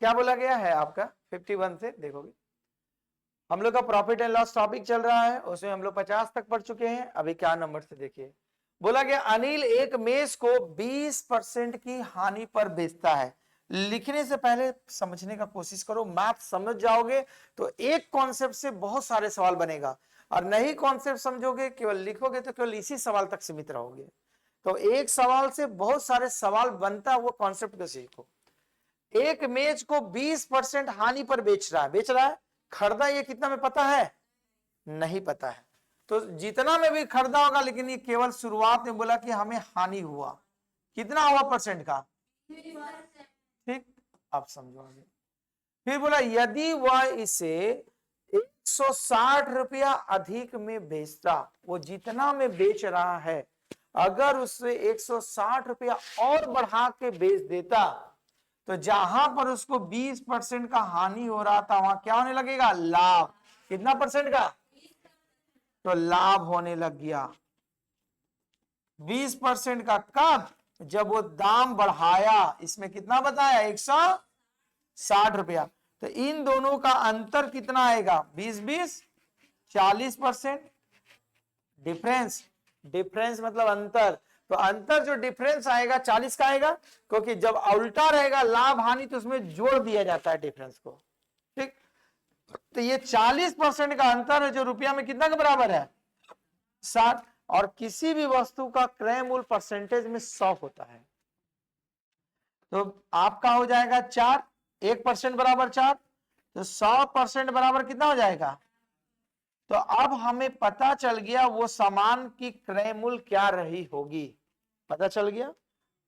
क्या बोला गया है आपका 51 से देखोगे हम लोग का प्रॉफिट एंड लॉस टॉपिक चल रहा है, उसमें हम लोग 50 तक पढ़ चुके हैं। अभी क्या नंबर से देखिए, बोला गया अनिल एक मेज को 20% की हानि पर बेचता है। लिखने से पहले समझने का कोशिश करो, मैथ समझ जाओगे तो एक कॉन्सेप्ट से बहुत सारे सवाल बनेगा, और नहीं कॉन्सेप्ट समझोगे केवल लिखोगे तो केवल इसी सवाल तक सीमित रहोगे। तो एक सवाल से बहुत सारे सवाल बनता है, वो कॉन्सेप्ट को सीखो। एक मेज को 20% हानि पर बेच रहा है, खरीदा ये कितना में पता है? नहीं पता है। तो जितना में भी खरीदा होगा, लेकिन ये केवल शुरुआत में बोला कि हमें हानि हुआ, कितना हुआ परसेंट का? ठीक, आप समझो आगे। फिर बोला यदि वह इसे 160 रुपया अधिक में बेचता, वो जितना में बेच रहा है अगर उससे 160 रुपया और बढ़ा के बेच देता, तो जहां पर उसको 20% का हानि हो रहा था वहां क्या होने लगेगा? लाभ। कितना परसेंट का? तो लाभ होने लग गया 20% का। कब? जब वो दाम बढ़ाया, इसमें कितना बताया? 160 रुपया। तो इन दोनों का अंतर कितना आएगा? 20-20 40%। डिफरेंस, डिफरेंस मतलब अंतर। तो अंतर जो डिफरेंस आएगा 40 का आएगा, क्योंकि जब उल्टा रहेगा लाभ हानि तो उसमें जोड़ दिया जाता है डिफरेंस को। ठीक, तो ये 40% का अंतर है जो रुपया में कितना के बराबर है? 60। और किसी भी वस्तु का क्रय मूल्य परसेंटेज में 100 होता है। तो आपका हो जाएगा 4, 1% बराबर 4, तो 100% बराबर कितना हो जाएगा? तो अब हमें पता चल गया वो सामान की क्रय मूल्य क्या रही होगी, पता चल गया।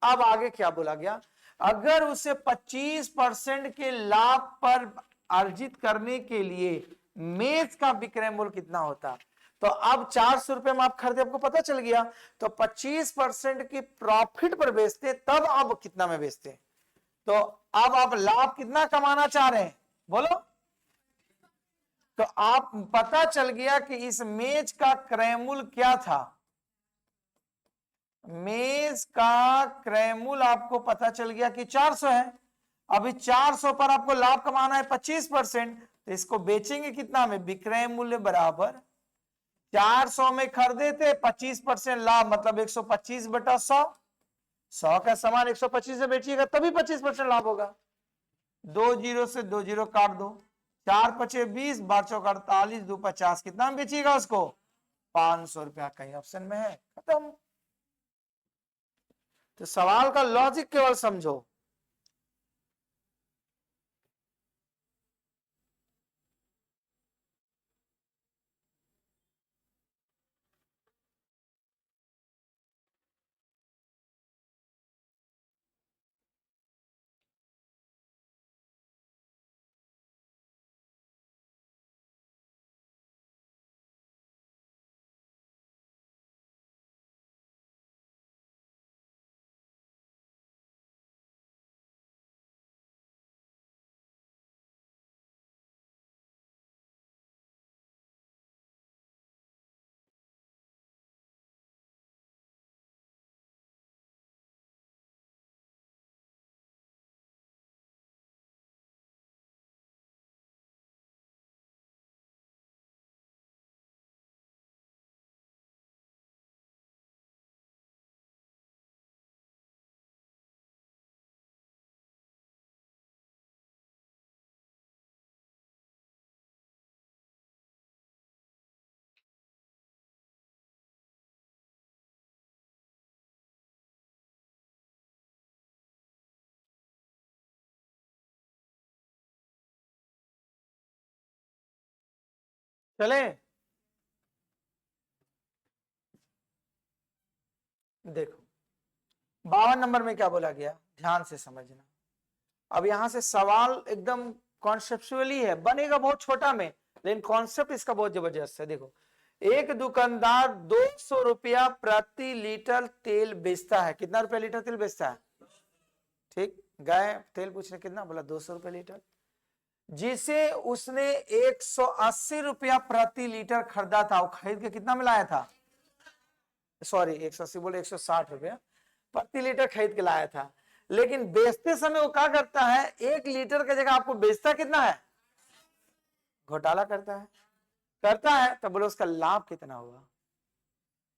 अब आगे क्या बोला गया? अगर उसे 25% के लाभ पर अर्जित करने के लिए मेज का विक्रय मूल्य कितना होता, तो अब 400 रुपए में आप खरीदे, आपको पता चल गया। तो 25% की प्रॉफिट पर बेचते, तब आप कितना में बेचते? तो अब आप लाभ कितना कमाना चाह रहे हैं, बोलो। तो आप पता चल गया कि इस मेज का क्रय मूल्य क्या था। मेज का क्रय मूल्य आपको पता चल गया कि 400 है। अभी 400 पर आपको लाभ कमाना है 25%, तो इसको बेचेंगे कितना में? विक्रय मूल्य बराबर 400 में खरीदे थे, 25% लाभ मतलब 125 बटा 100। 100 का सामान 125 से बेचिएगा तभी 25% लाभ होगा। 2 जीरो से 2 जीरो काट दो, 4 पचे 20, 12 चौक 48, 2 50, कितना में बेचिएगा उसको? 500 रुपया। कहीं ऑप्शन में है? खत्म। तो सवाल का लॉजिक केवल समझो। चले, देखो 52 नंबर में क्या बोला गया, ध्यान से समझना। अब यहां से सवाल एकदम कॉन्सेप्चुअली है, बनेगा बहुत छोटा में, लेकिन कॉन्सेप्ट इसका बहुत जबरदस्त है। देखो, एक दुकानदार 200 रुपया प्रति लीटर तेल बेचता है। कितना रुपया लीटर तेल बेचता है? ठीक, गाय तेल पूछने कितना बोला? 200 रुपया लीटर, जिसे उसने 180 रुपया प्रति लीटर खरीदा था। वो खरीद के कितना में लाया था? सॉरी 180 बोले, 160 रुपया प्रति लीटर खरीद के लाया था। लेकिन बेचते समय वो क्या करता है, 1 लीटर की जगह आपको बेचता कितना है, घोटाला करता है। तो बोलो उसका लाभ कितना होगा,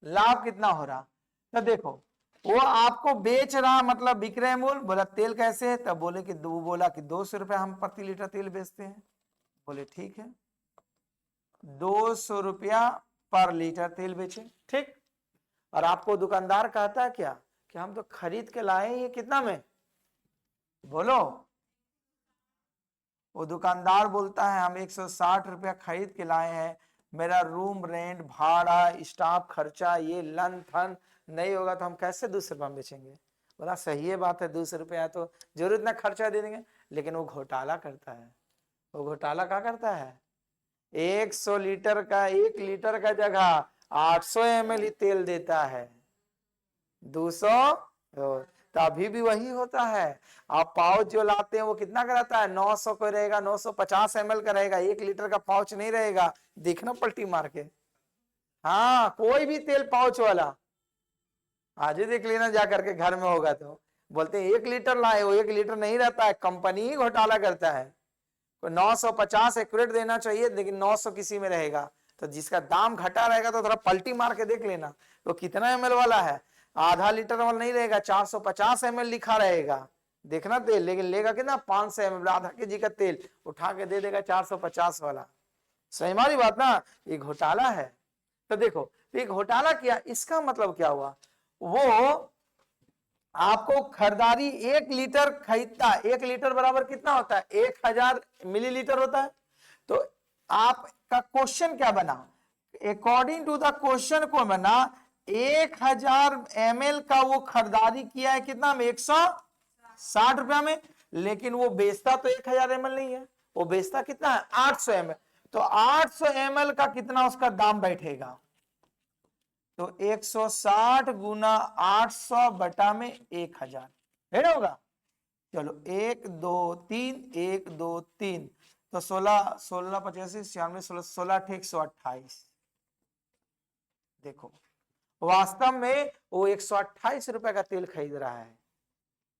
लाभ कितना हो रहा। तो देखो वो आपको बेच रहा, मतलब विक्रय मूल्य, बोला तेल कैसे है, तब बोले कि बोला कि 200 रुपया हम प्रति लीटर तेल बेचते हैं। बोले ठीक है, 200 रुपया पर लीटर तेल बेचे, ठीक। और आपको दुकानदार कहता है क्या कि हम तो खरीद के लाए, ये कितना में, बोलो। वो दुकानदार बोलता है हम 160 रुपया खरीद के लाए हैं, मेरा रूम रेंट, भाड़ा, स्टाफ खर्चा, ये लन थन नहीं होगा तो हम कैसे 200 रुपया में बेचेंगे। बोला सही है बात है, 200 रुपया तो जरूर इतना खर्चा दे देंगे, लेकिन वो घोटाला करता है। वो घोटाला क्या करता है, 100 लीटर का, 1 लीटर का जगह 800 ml तेल देता है, 200। तो अभी भी वही होता है। आप पाउच जो लाते हैं वो कितना का रहता है, 900 का रहेगा, 950 ml का रहेगा, 1 लीटर का पाउच नहीं रहेगा, देखना पलटी मार के। हाँ कोई भी तेल पाउच वाला आज ही देख लेना, जा करके घर में होगा तो बोलते हैं 1 लीटर लाए, वो 1 लीटर नहीं रहता है, कंपनी ही घोटाला करता है। 950 एक्यूरेट देना चाहिए, लेकिन 900 किसी में रहेगा। तो जिसका दाम घटा रहेगा तो थोड़ा पलटी मार के देख लेना वो कितना ml वाला है, आधा लीटर वाला नहीं रहेगा, 450 ml लिखा रहेगा, देखना तेल, लेकिन लेगा कितना 500 ml, आधा केजी का तेल उठा के दे देगा 450 वाला। सही हमारी बात ना, ये घोटाला है। तो देखो ये घोटाला किया, इसका मतलब क्या हुआ, वो आपको खरीदारी 1 लीटर खरीदता, 1 लीटर बराबर कितना होता है, 1000 मिलीलीटर होता है। तो आपका क्वेश्चन क्या बना, अकॉर्डिंग टू द क्वेश्चन को बना 1000 ml का वो खरीदारी किया है कितना में, 160 रुपया में, लेकिन वो बेचता तो 1000 ml नहीं है, वो बेचता कितना है 800 ml। तो 800 ml का कितना उसका दाम बैठेगा, तो 160 गुना 800 बटा में 1000 है होगा। चलो 1 2 3 1 2 3, तो 16 16 85 96 16 16 128। देखो वास्तव में वो 128 रुपए का तेल खरीद रहा है,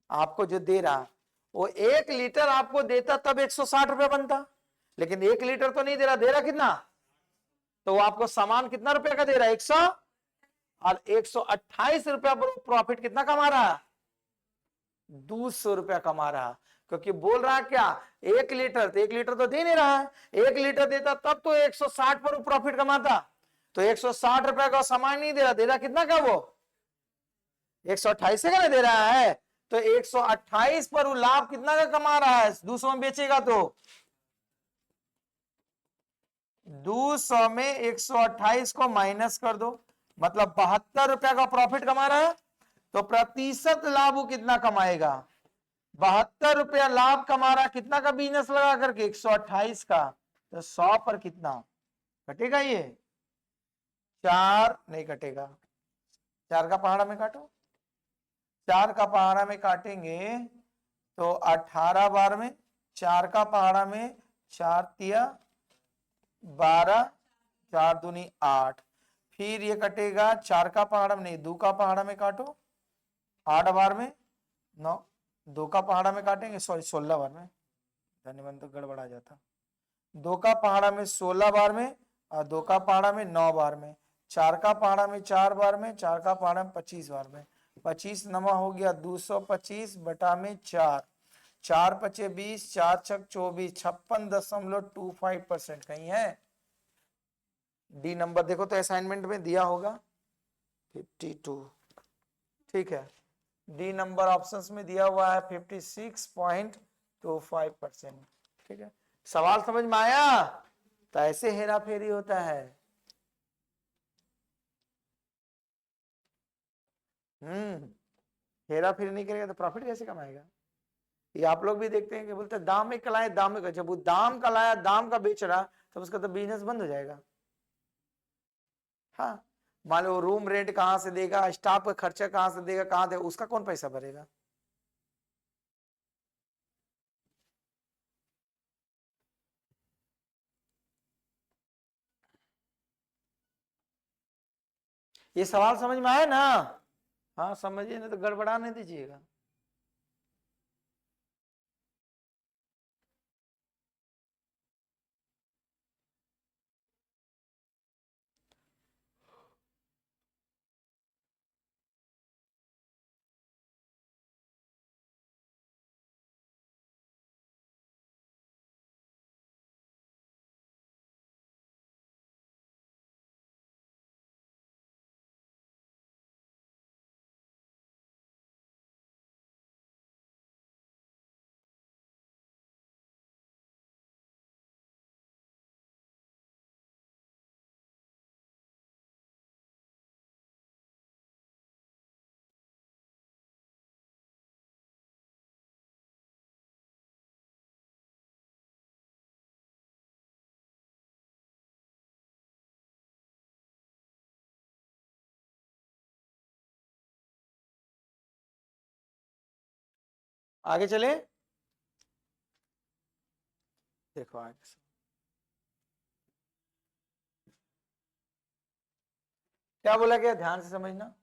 आपको जो दे रहा, वो 1 लीटर आपको देता तब 160 रुपए बनता, लेकिन 1 लीटर तो नहीं दे रहा कितना, तो वो आपको सामान कितना रुपए का दे रहा है, 100, और 128 रुपया प्रॉफिट कितना कमा रहा है, 200 रुपया कमा रहा, क्योंकि बोल रहा क्या 1 लीटर, तो 1 लीटर तो दे नहीं रहा है, 1 लीटर देता तब तो 160 पर प्रॉफिट कमाता, तो 160 रुपया का सामान नहीं दे रहा कितना का, वो 128 का नहीं दे रहा है, तो 128 पर वो लाभ कितना का कमा रहा है, 200 में बेचेगा तो 200 में 128 को माइनस कर दो, मतलब 72 रुपया का प्रॉफिट कमा रहा है। तो प्रतिशत लाभ वो कितना कमाएगा, 72 रुपया लाभ कमा रहा, कितना का बिजनेस लगा करके 128 का, तो 100 पर कितना कटेगा, ये 4 नहीं कटेगा, 4 का पहाड़ा में काटो, 4 का पहाड़ा में काटेंगे तो 18 बार में, 4 का पहाड़ा में 4 तिया 12, 4 दूनी 8, फिर ये कटेगा 4 का पहाड़ा में नहीं, 2 का पहाड़ा में काटो, 8 बार में 9, 2 का पहाड़ा में काटेंगे, सॉरी 16 बार में, धन्यवाद तो गड़बड़ आ जाता, 2 का पहाड़ा में 16 बार में, और 2 का पहाड़ा में 9 बार में, 4 का पहाड़ा में 4 बार में, 4 का पहाड़ा में 25 बार में, 25 नमा हो गया 225 बटा में 4, 4 पचे 20, 4 छक 24, 56.25% कहीं है, डी नंबर देखो तो असाइनमेंट में दिया होगा 52, ठीक है, डी नंबर ऑप्शंस में दिया हुआ है 56.25%, ठीक है। सवाल समझ में आया, तो ऐसे हेरा फेरी होता है। हेरा फेरी नहीं करेगा तो प्रॉफिट कैसे कमाएगा, ये आप लोग भी देखते हैं कि बोलते दाम में कलाए, दाम में, जब वो दाम का लाया, दाम का बेच रहा, तो उसका तो बिजनेस बंद हो जाएगा। हाँ मान लो रूम रेंट कहां से देगा, स्टाफ का खर्चा कहां से देगा, कहां देगा, उसका कौन पैसा भरेगा। ये सवाल समझ में आया ना, हाँ समझिए, नहीं तो गड़बड़ा नहीं दीजिएगा। आगे चले, देखो आगे क्या बोला गया, ध्यान से समझना।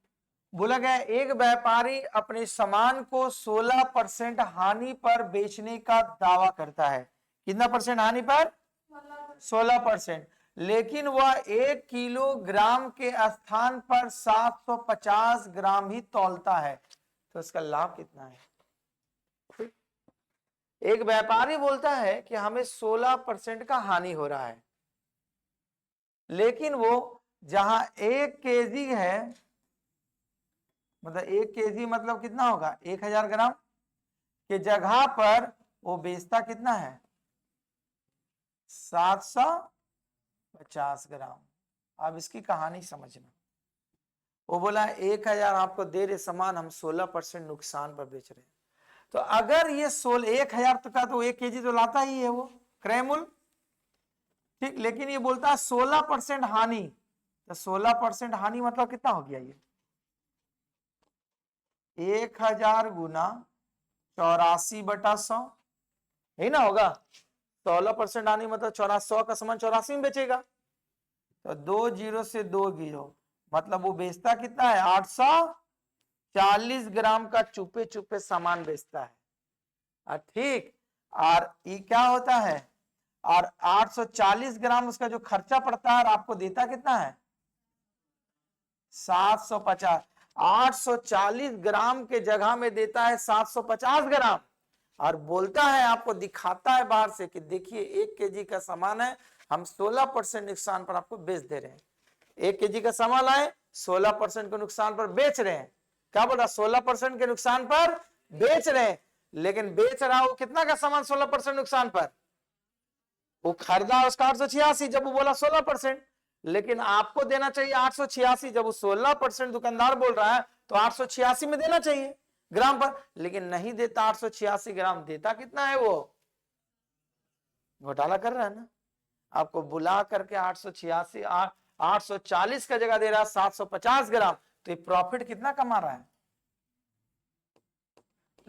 बोला गया एक व्यापारी अपने सामान को 16% हानि पर बेचने का दावा करता है। कितना परसेंट हानि पर? 16%। लेकिन वह 1 किलोग्राम के स्थान पर 750 ग्राम ही तौलता है, तो इसका लाभ कितना है? एक व्यापारी बोलता है कि हमें 16% का हानि हो रहा है, लेकिन वो जहां 1 केजी है, मतलब 1 केजी मतलब कितना होगा, 1000 ग्राम के जगह पर वो बेचता कितना है, 750 ग्राम। अब इसकी कहानी समझना। वो बोला 1000 आपको दे रहे सामान, हम 16% नुकसान पर बेच रहे हैं। तो अगर ये 1000 का तो 1 केजी तो लाता ही है वो क्रय मूल्य, ठीक, लेकिन ये बोलता है 16% हानि, तो 16% हानि मतलब कितना हो गया, ये 1000 गुना 84/100 है ना होगा। 16% हानि मतलब 100 का सामान 84 में बेचेगा, तो 2 जीरो से 2 गिरो, मतलब वो बेचता कितना है, 840 ग्राम का चुपे चुपे सामान बेचता है। ठीक, और ये क्या होता है, और 840 ग्राम उसका जो खर्चा पड़ता है, और आपको देता कितना है, 750। 840 ग्राम के जगह में देता है 750 ग्राम, और बोलता है, आपको दिखाता है बाहर से कि देखिए 1 केजी का सामान है, हम 16% नुकसान पर आपको बेच दे रहे हैं। 1 केजी का सामान लाए, 16% के नुकसान पर बेच रहे हैं। क्या बोला, 16% के नुकसान पर बेच रहे हैं, लेकिन बेच रहा हो कितना का सामान, 16% नुकसान पर। वो खरीदा उसका 886, जब वो बोला 16%, लेकिन आपको देना चाहिए 886। जब वो 16% दुकानदार बोल रहा है, तो 886 में देना चाहिए ग्राम पर, लेकिन नहीं देता 886 ग्राम, देता कितना है, वो घोटाला कर रहा है ना। आपको बुला करके 886 840 का जगह दे रहा है 750 ग्राम, तो ये प्रॉफिट कितना कमा रहा है,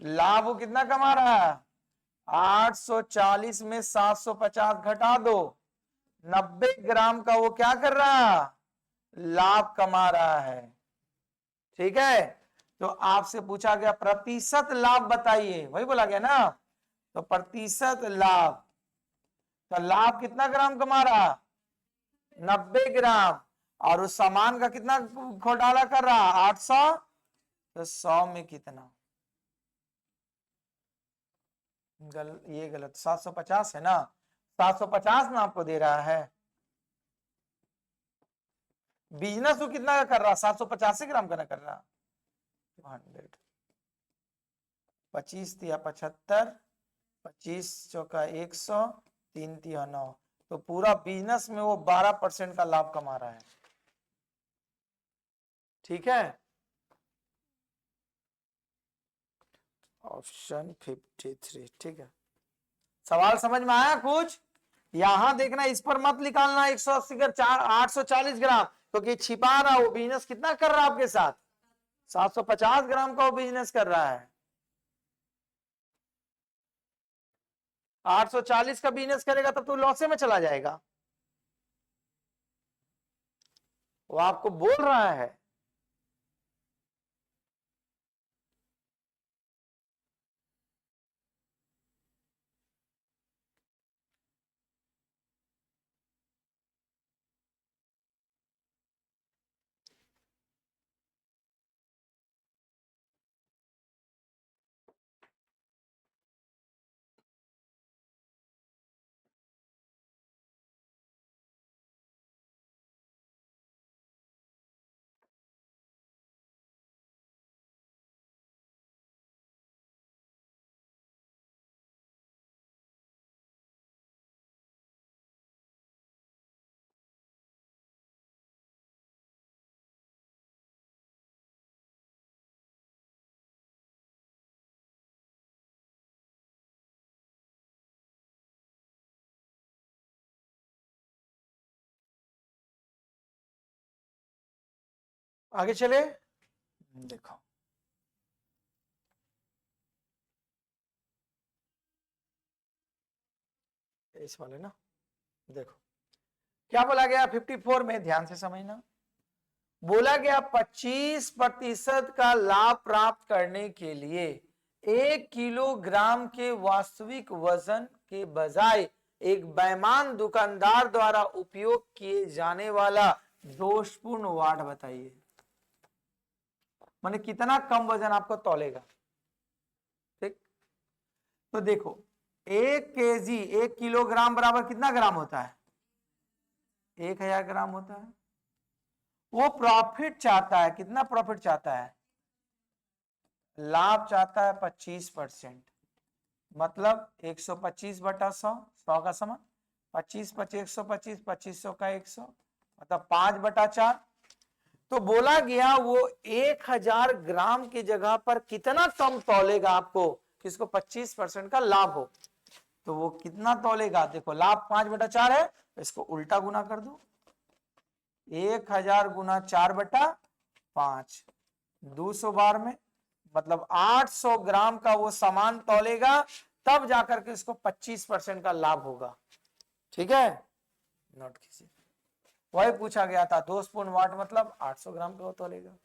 लाभ वो कितना कमा रहा है, 840 में 750 घटा दो, 90 ग्राम का वो क्या कर रहा है, लाभ कमा रहा है। ठीक है, तो आपसे पूछा गया प्रतिशत लाभ बताइए, वही बोला गया ना, तो प्रतिशत लाभ, तो लाभ कितना ग्राम कमा रहा, 90 ग्राम, और उस सामान का कितना घोटाला कर रहा, 800, तो 100 में कितना, ये गलत, 750 है ना, 750 ना आपको दे रहा है। बिजनेस वो कितना का कर रहा, 785 ग्राम का ना कर रहा, 200, 25 तिया 75, 25 चौका 100, 3 तिया 9, तो पूरा बिजनेस में वो 12% का लाभ कमा रहा है। ठीक है, ऑप्शन 53, ठीक है। सवाल समझ में आया कुछ? यहां देखना, इस पर मत निकालना 180 का 840 ग्राम, क्योंकि छिपा रहा, वो बिजनेस कितना कर रहा है आपके साथ, 750 ग्राम का वो बिजनेस कर रहा है। 840 का बिजनेस करेगा तब तो लॉसे में चला जाएगा, वो आपको बोल रहा है। आगे चले, देखो इस वाले ना, देखो क्या बोला गया 54 में, ध्यान से समझना। बोला गया 25% का लाभ प्राप्त करने के लिए 1 किलोग्राम के वास्तविक वजन के बजाय एक बेईमान दुकानदार द्वारा उपयोग किए जाने वाला दोषपूर्ण वाट बताइए। माने कितना कम वजन आपको तौलेगा। ठीक, तो देखो 1 केजी 1 किलोग्राम बराबर कितना ग्राम होता है? 1000 ग्राम होता है। वो प्रॉफिट चाहता है, कितना प्रॉफिट चाहता है? लाभ चाहता है 25%, मतलब 125 बटा 100, 100 का समान 25 25 125, 2500 का 100, मतलब 5 बटा 4। तो बोला गया वो 1000 ग्राम की जगह पर कितना कम तौलेगा आपको, किसको 25% का लाभ हो। तो वो कितना तौलेगा? देखो लाभ 5 बटा 4 है, इसको उल्टा गुना कर दो, 1000 गुना 4 बटा 5, 200 बार में, मतलब 800 ग्राम का वो सामान तौलेगा, तब जाकर के इसको 25% का लाभ होगा। ठीक है, नोट कीजिए। वही पूछा गया था, दोषपूर्ण वाट मतलब 800 ग्राम का वो तौलेगा।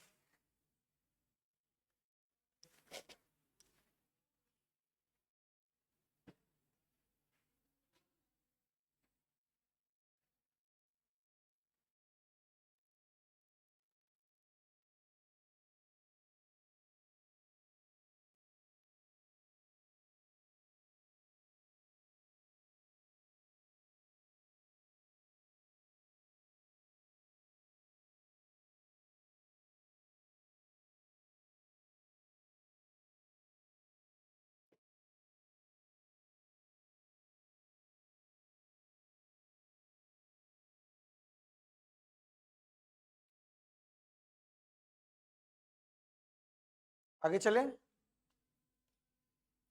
आगे चले,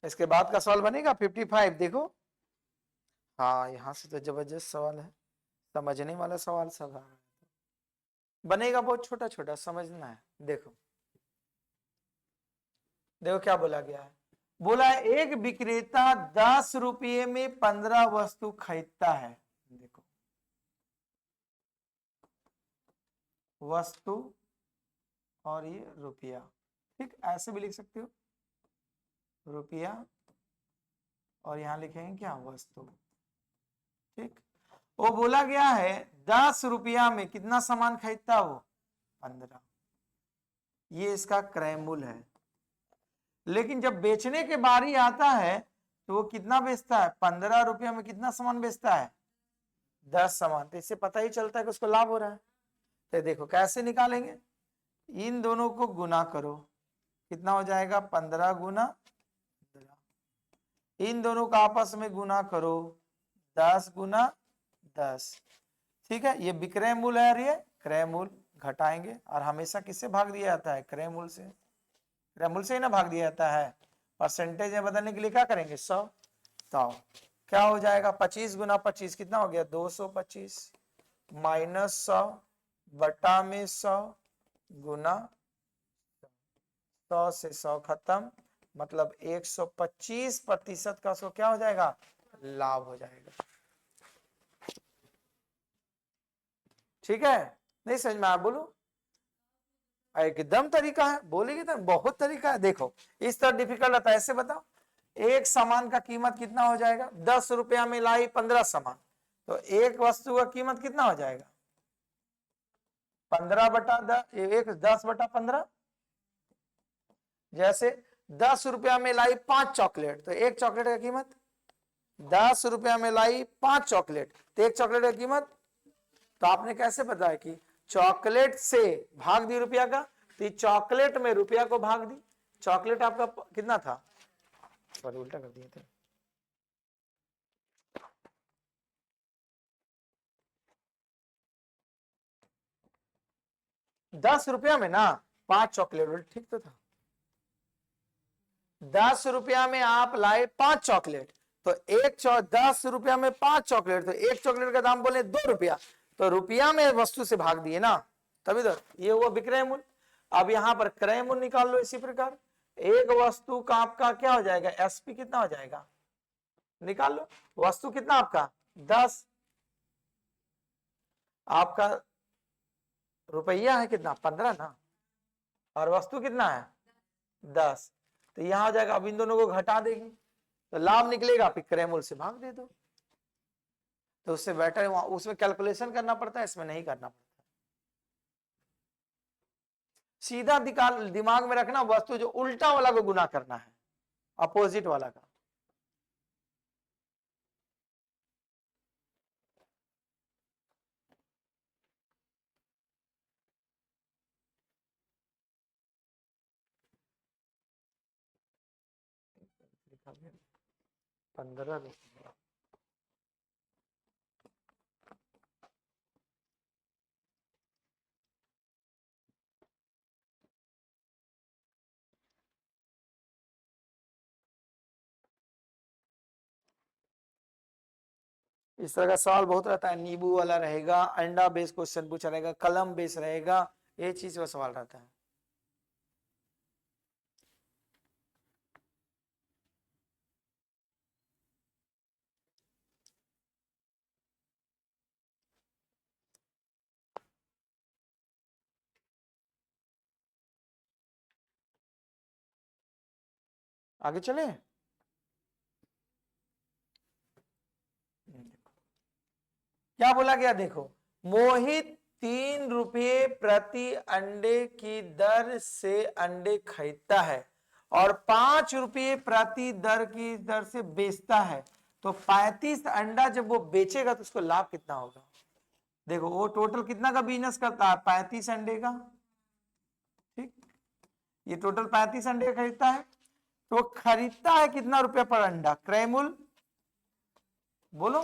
इसके बाद का सवाल बनेगा 55। देखो हाँ, यहां से तो जबरदस्त सवाल है, समझने वाला सवाल सब है। बनेगा बहुत छोटा छोटा, समझना है। देखो देखो क्या बोला गया है। बोला है एक विक्रेता 10 रुपये में 15 वस्तु खरीदता है। देखो वस्तु और ये रुपया, ठीक, ऐसे भी लिख सकते हो, रुपया और यहां लिखेंगे क्या? वस्तु। ठीक, वो बोला गया है 10 रुपया में कितना सामान खरीदता वो? 15। ये इसका क्रय मूल्य है। लेकिन जब बेचने के बारी आता है तो वो कितना बेचता है? 15 रुपया में कितना सामान बेचता है? 10 सामान। तो इससे पता ही चलता है कि उसको लाभ हो रहा है। तो देखो कैसे निकालेंगे, इन दोनों को गुना करो, कितना हो जाएगा? 15 गुना 15। इन दोनों का आपस में गुना करो, 10 गुना 10। ठीक है, ये विक्रय मूल्य है और ये क्रय मूल्य। घटाएंगे और हमेशा किससे भाग दिया जाता है? क्रय मूल्य से। क्रय मूल्य से ही ना भाग दिया जाता है। परसेंटेज में बदलने के लिए क्या करेंगे? 100। तो क्या हो जाएगा? 25 गुना 25 कितना हो गया? 225 माइनस 100 बटा में 100 गुना 100 से 100 खत्म, मतलब 125% का उसको क्या हो जाएगा? लाभ हो जाएगा। ठीक है, नहीं समझ में आया? बोलो। एकदम तरीका है, बोलेगी तो बहुत तरीका है। देखो इस तरह डिफिकल्ट आता है, ऐसे बताओ एक सामान का कीमत कितना हो जाएगा? 10 रुपया में लाई 15 सामान, तो एक वस्तु का कीमत कितना हो जाएगा? 15 बटा 10, 10 बटा 15। जैसे 10 रुपया में लाई 5 चॉकलेट, तो एक चॉकलेट का कीमत 10 रुपया में लाई 5 चॉकलेट, तो एक चॉकलेट का कीमत। तो आपने कैसे बताया कि चॉकलेट से भाग दी रुपया का, तो चॉकलेट में रुपया को भाग दी। चॉकलेट आपका कितना था? सॉरी उल्टा कर दिए थे। दस रुपया में ना 5 चॉकलेट, ठीक तो था। 10 रुपया में आप लाए 5 चॉकलेट, तो 10 रुपया में 5 चॉकलेट, तो एक चॉकलेट का दाम बोले 2 रुपया, तो रुपया में वस्तु से भाग दिए ना, तभी तो ये हुआ विक्रय मूल्य। अब यहां पर क्रय मूल्य निकाल लो। इसी प्रकार एक वस्तु का आपका क्या हो जाएगा? एसपी कितना हो जाएगा? निकाल लो। वस्तु कितना आपका 10। आपका रुपया है कितना 15 ना, और वस्तु कितना है 10, तो यहां हो जाएगा। अब इन दोनों को घटा देगी तो लाभ निकलेगा, विक्रय मूल्य से भाग दे दो। तो उससे बेटर है उसमें कैलकुलेशन करना पड़ता है, इसमें नहीं करना पड़ता। सीधा दिमाग में रखना, वस्तु जो उल्टा वाला को गुना करना है, अपोजिट वाला का। लिखा गया 15। इस तरह का सवाल बहुत रहता है, नींबू वाला रहेगा, अंडा बेस क्वेश्चन पूछा रहेगा, कलम बेस रहेगा, ये चीज का सवाल रहता है। आगे चले। क्या बोला गया देखो, मोहित 3 रुपये प्रति अंडे की दर से अंडे खरीदता है और 5 रुपये प्रति दर की दर से बेचता है, तो 35 अंडा जब वो बेचेगा तो उसको लाभ कितना होगा। देखो वो टोटल कितना का बिजनेस करता है 35 अंडे का, ठीक, ये टोटल 35 अंडे खरीदता है, तो खरीदता है कितना रुपया पर अंडा, क्रय मूल्य बोलो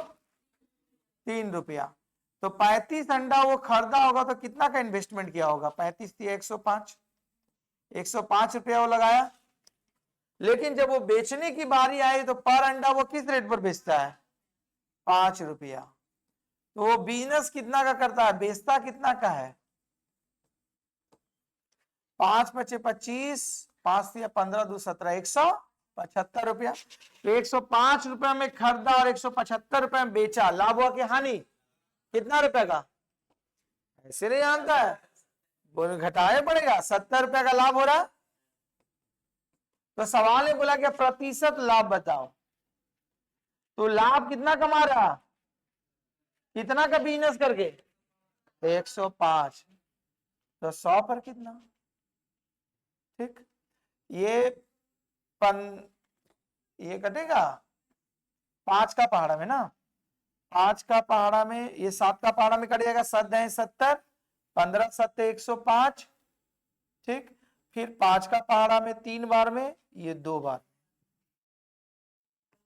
3 रुपया, तो 35 अंडा वो खरीदा होगा तो कितना का इन्वेस्टमेंट किया होगा, 35 थी 105, 105 रुपया वो लगाया। लेकिन जब वो बेचने की बारी आई तो पर अंडा वो किस रेट पर बेचता है 5 रुपया, तो वो बिजनेस कितना का करता है, बेचता कितना का है 5 पचे 25, 5 या 15 2 17, 175 रुपया। तो 105 रुपया में खरीदा और 175 रुपया में बेचा, लाभ हुआ कि हानि, कितना रुपए का, ऐसे नहीं जानता है, बोले घटाए पड़ेगा, 70 रुपया का लाभ हो रहा है। तो सवाल ने बोला कि प्रतिशत लाभ बताओ, तो लाभ कितना कमा रहा, कितना का बिजनेस करके, 105, तो 100 पर कितना, ठीक, ये ये कटेगा 5 का पहाड़ा में ना, 5 का पहाड़ा में, ये 7 का पहाड़ा में कट जाएगा, 7 है 70, 15 7 105, ठीक, फिर 5 का पहाड़ा में 3 बार में, ये 2 बार,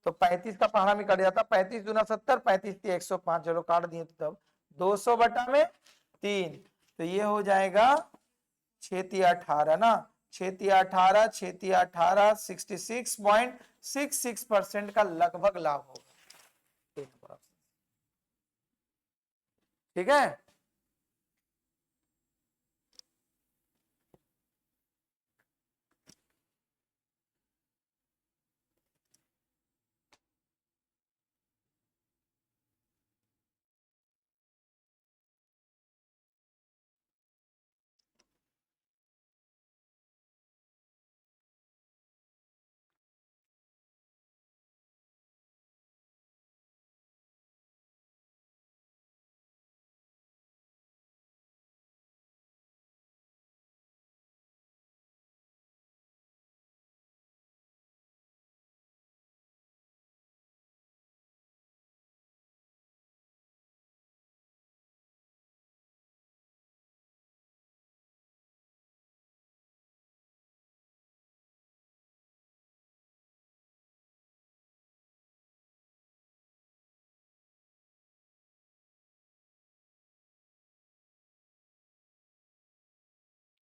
तो 35 का पहाड़ा में कट जाता, 35 दूना 70, 35 थी 105, चलो काट दिए, तो तब 200 बटा में 3, तो ये हो जाएगा 6 18 ना, 6 18, 6 18, 66.66% का लगभग लाभ होगा, ठीक है।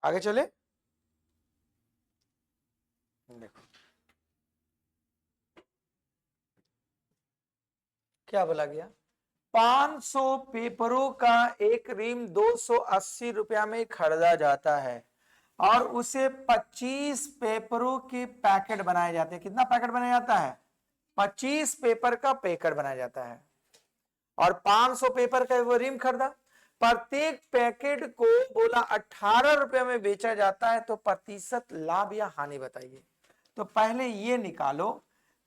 आगे चले, देखो क्या बोला गया, 500 पेपरों का एक रिम 280 रुपया में खरीदा जाता है और उसे 25 पेपरों के पैकेट बनाए जाते हैं, कितना पैकेट बनाया जाता है 25 पेपर का पैकेट बनाया जाता है, और 500 पेपर का वो रिम खरीदा, प्रत्येक पैकेट को बोला 18 रुपए में बेचा जाता है, तो प्रतिशत लाभ या हानि बताइए। तो पहले ये निकालो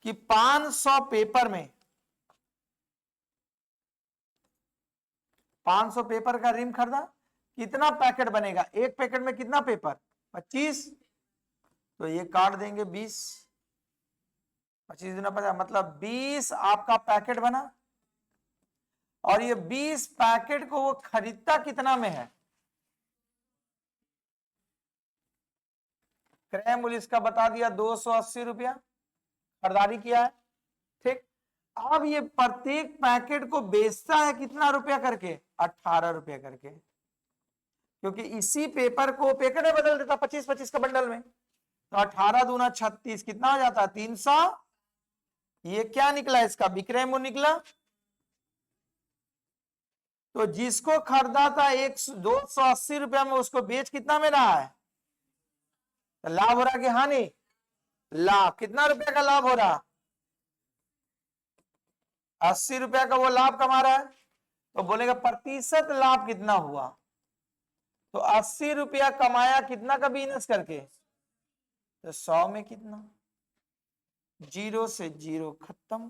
कि 500 पेपर में 500 पेपर का रिम खरीदा, कितना पैकेट बनेगा, एक पैकेट में कितना पेपर 25, तो ये काट देंगे 20, 25 दूना 50, मतलब 20 आपका पैकेट बना। और ये 20 पैकेट को वो खरीदता कितना में है, क्रय मूल्य इसका बता दिया 280 रुपया खरीदारी किया है, ठीक। अब ये प्रत्येक पैकेट को बेचता है कितना रुपया करके, 18 रुपया करके, क्योंकि इसी पेपर को पैकेट में बदल देता 25-25 का बंडल में, तो 18 दूना 36, कितना हो जाता है 300। ये क्या निकला, इसका विक्रय मूल्य निकला। तो जिसको खरीदा था 280 रुपया में, उसको बेच कितना में रहा है, तो लाभ हो रहा कि हानि, लाभ। कितना रुपया का लाभ हो रहा, 80 रुपया का वो लाभ कमा रहा है। तो बोलेगा प्रतिशत लाभ कितना हुआ, तो 80 रुपया कमाया कितना का बिजनेस करके, तो 100 में कितना, 0 से 0 खत्म।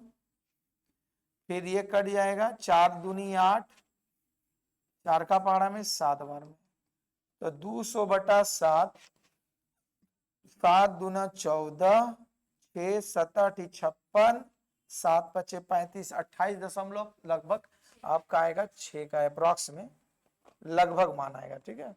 फिर ये कट जाएगा, 4 दूनी 8, 4 का पहाड़ा में 7 बार में, तो 200/7, 7 दूना 14, 6 7 8 56, 7 5 35, 28 लगभग आपका आएगा 6 का अप्रॉक्स में, लगभग मान आएगा, ठीक है।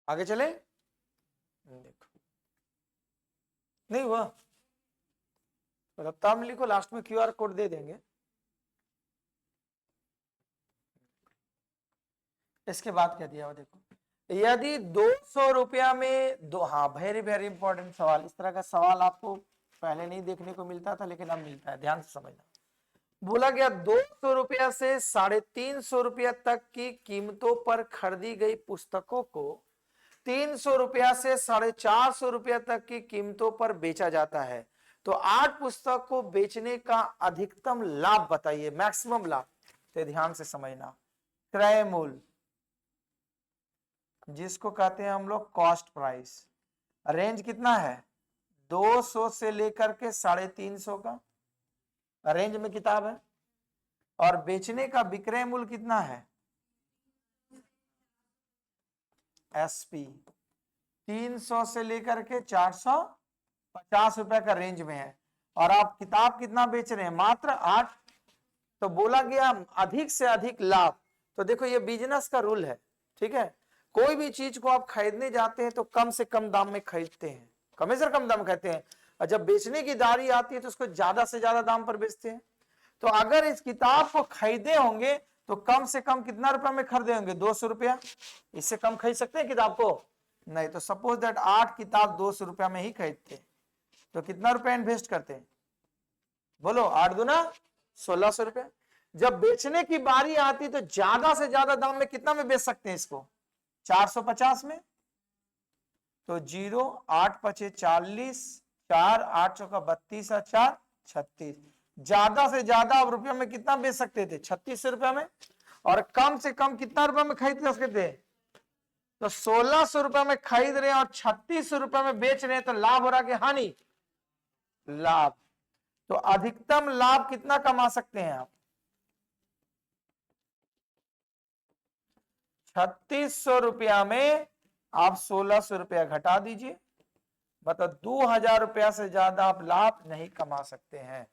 आगे चले, देखो नहीं हुआ, रफ्तार में लिखो, लास्ट में QR कोड दे देंगे। इसके बाद क्या दिया हुआ देखो, यदि 200 रुपया में दो, हाँ वेरी वेरी इंपॉर्टेंट सवाल, इस तरह का सवाल आपको पहले नहीं देखने को मिलता था, लेकिन अब मिलता है, ध्यान से समझना। बोला गया 200 रुपया से 350 रुपया तक की कीमतों पर खरीदी गई पुस्तकों को 300 रुपया से 450 रुपया तक की कीमतों पर बेचा जाता है, तो 8 पुस्तक को बेचने का अधिकतम लाभ बताइए, मैक्सिमम लाभ। तो ध्यान से समझना, क्रय मूल्य जिसको कहते हैं हम लोग कॉस्ट प्राइस, रेंज कितना है 200 से लेकर के 350 का रेंज में किताब है, और बेचने का विक्रय मूल्य कितना है SP 300 से लेकर के 450 रुपए का रेंज में है, और आप किताब कितना बेच रहे हैं, मात्र 8। तो बोला गया अधिक से अधिक लाभ। तो देखो ये बिजनेस का रूल है, ठीक है। कोई भी चीज को आप खरीदने जाते हैं तो कम से कम दाम में खरीदते हैं, कम से कम दाम खरीदते हैं, और जब बेचने की बारी आती है तो उसको ज्यादा से ज्यादा दाम पर बेचते हैं। तो अगर इस किताब को खरीदे होंगे तो कम से कम कितना रुपए में खरीदे होंगे, 200 रुपया, इससे कम खरीद सकते हैं किताब को नहीं। तो सपोज दैट 8 किताब 200 रुपया में ही खरीदते हैं, तो कितना रुपया इन्वेस्ट करते हैं, बोलो 8 दूना 1600 रुपया। जब बेचने की बारी आती तो ज्यादा से ज्यादा दाम में कितना में बेच सकते हैं इसको, 450 में तो 0, 8 पचे 40, 4, 8 चौका 32 और 4 36। ज्यादा से ज्यादा आप रुपये में कितना बेच सकते थे? 3600 रुपया में। और कम से कम कितना रुपया में खरीद सकते थे? तो 1600 रुपया में खरीद रहे हैं और 3600 रुपया में बेच रहे हैं, तो लाभ हो रहा कि हानि? लाभ। तो अधिकतम लाभ कितना कमा सकते हैं आप? 3600 रुपया में आप 1600 रुपया घटा दीजिए, मतलब 2000 रुपया से ज्यादा आप लाभ नहीं कमा सकते हैं।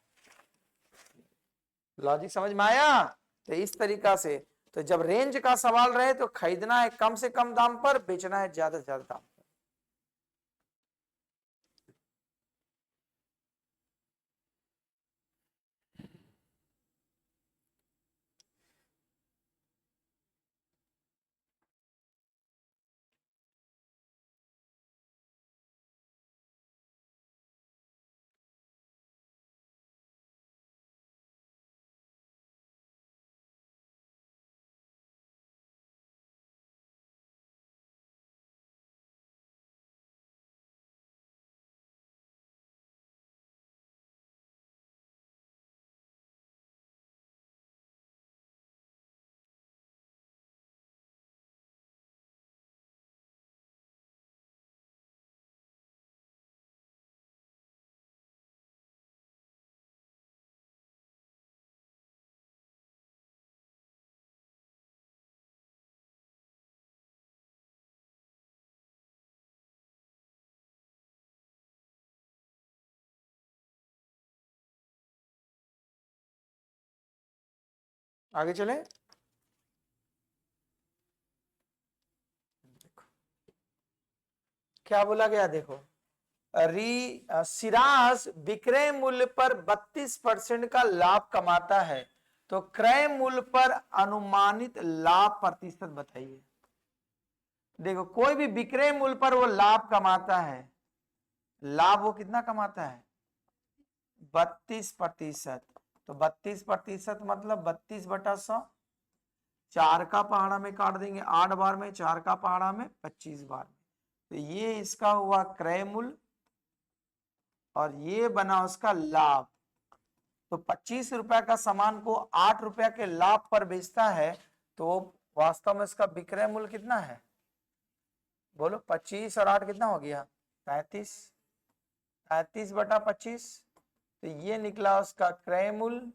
लॉजिक समझ में आया? तो इस तरीका से, तो जब रेंज का सवाल रहे तो खरीदना है कम से कम दाम पर, बेचना है ज्यादा से ज्यादा दाम पर। आगे चले। क्या बोला गया देखो, सिराज विक्रय मूल्य पर 32% का लाभ कमाता है, तो क्रय मूल्य पर अनुमानित लाभ प्रतिशत बताइए। देखो कोई भी विक्रय मूल्य पर वो लाभ कमाता है, लाभ वो कितना कमाता है? 32%। तो 32% मतलब 32/100, 4 का पहाड़ा में काट देंगे 8 बार में, 4 का पहाड़ा में 25 बार में, तो ये इसका हुआ क्रय मूल्य और ये बना उसका लाभ। तो 25 रुपया का सामान को 8 रुपया के लाभ पर बेचता है, तो वास्तव में इसका विक्रय मूल्य कितना है? बोलो 25 और 8 कितना हो गया? 35। 35/25, तो ये निकला उसका क्रय मूल्य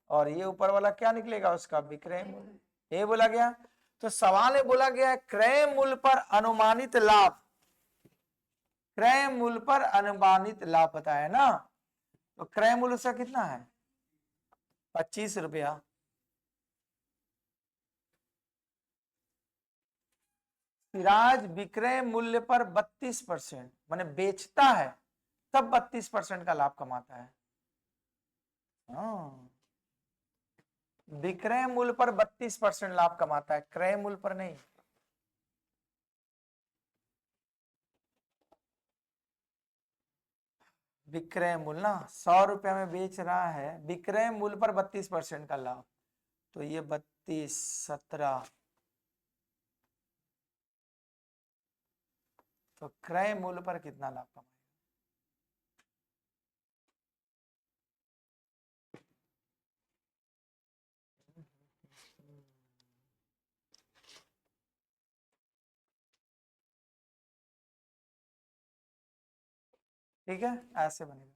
और ये ऊपर वाला क्या निकलेगा? उसका विक्रय मूल्य। ये बोला गया। तो सवाल में बोला गया है क्रय मूल्य पर अनुमानित लाभ, क्रय मूल्य पर अनुमानित लाभ बताया ना, तो क्रय मूल्य से कितना है? 25 रुपया। सिराज विक्रय मूल्य पर 32% माने बेचता है तब 32% का लाभ कमाता है। हाँ, विक्रय मूल्य पर 32% लाभ कमाता है, क्रय मूल्य पर नहीं। विक्रय मूल्य ना 100 रुपया में बेच रहा है, विक्रय मूल्य पर 32% का लाभ, तो ये 32, 17, तो क्रय मूल्य पर कितना लाभ कमाएगा? ठीक है, ऐसे बनेगा।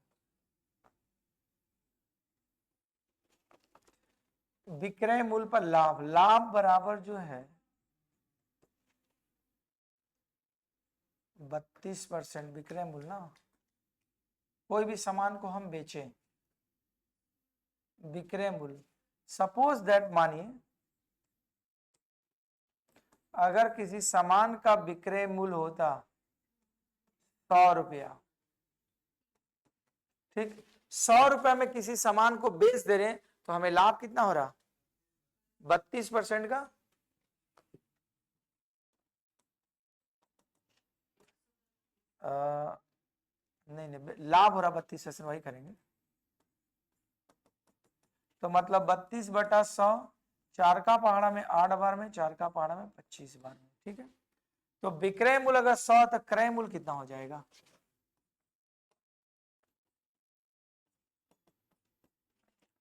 विक्रय मूल्य पर लाभ, लाभ बराबर जो है 32% विक्रय मूल्य ना, कोई भी सामान को हम बेचें, विक्रय मूल्य, सपोज दैट मानिए अगर किसी सामान का विक्रय मूल्य होता 100 रुपया, ठीक, 100 रुपया में किसी सामान को बेच दे रहे हैं, तो हमें लाभ कितना हो रहा? 32% का। नहीं नहीं, लाभ हो रहा 32%, वही करेंगे। तो मतलब 32/100, 4 का पहाड़ा में 8 बार में, 4 का पहाड़ा में 25 बार में, ठीक है। तो विक्रय मूल्य अगर 100 तो क्रय मूल्य कितना हो जाएगा?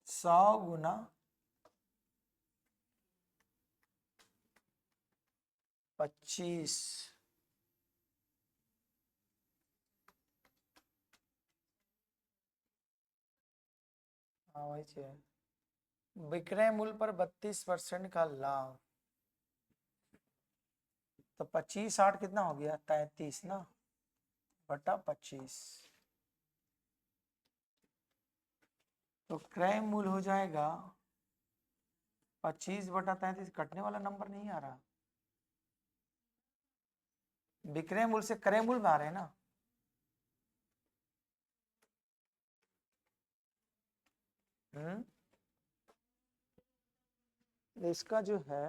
100 गुना 25। हाँ वही चीज। विक्रय मूल्य पर 32% का लाभ, तो 25 8 कितना हो गया? 33 ना, बटा 25। तो क्रय मूल्य हो जाएगा 25 बटा 33। कटने वाला नंबर नहीं आ रहा। विक्रय मूल्य से क्रय मूल्य में आ रहे हैं ना। इसका जो है